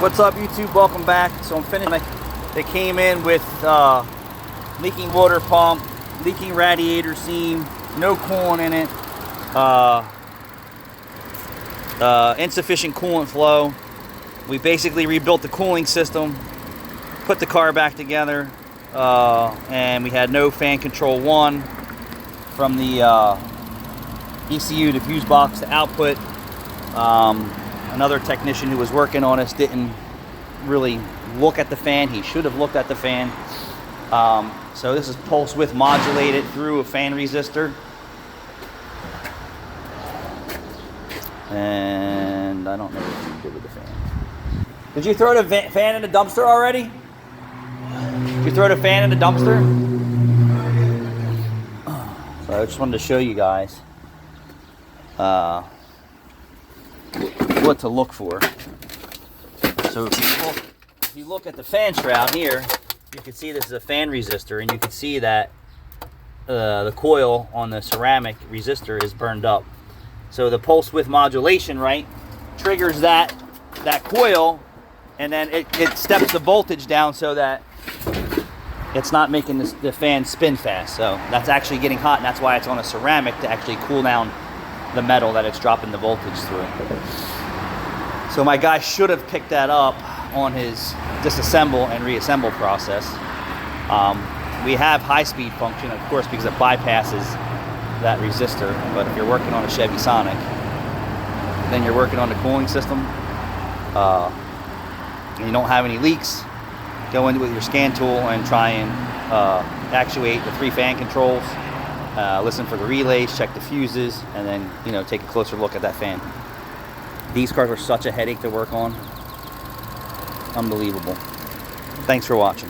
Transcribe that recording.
What's up, YouTube? Welcome back. So I'm finishing. They came in with leaking water pump, leaking radiator seam, no coolant in it, insufficient coolant flow. We basically rebuilt the cooling system, put the car back together, and we had no fan control one from the ECU, the fuse box, to output. Another technician who was working on us didn't really look at the fan. He should have looked at the fan. So this is pulse width modulated through a fan resistor. And I don't know what you did with the fan. Did you throw the fan in the dumpster already? Did you throw the fan in the dumpster? So I just wanted to show you guys what to look for. So if you look at the fan shroud here, you can see this is a fan resistor, and you can see that the coil on the ceramic resistor is burned up. So the pulse width modulation, right, triggers that coil, and then it steps the voltage down so that it's not making the fan spin fast. So that's actually getting hot, and that's why it's on a ceramic, to actually cool down the metal that it's dropping the voltage through. So my guy should have picked that up on his disassemble and reassemble process. We have high-speed function, of course, because it bypasses that resistor. But if you're working on a Chevy Sonic, then you're working on the cooling system, and you don't have any leaks, go in with your scan tool and try and actuate the 3 fan controls, listen for the relays, check the fuses, and then take a closer look at that fan. These cars are such a headache to work on. Unbelievable. Thanks for watching.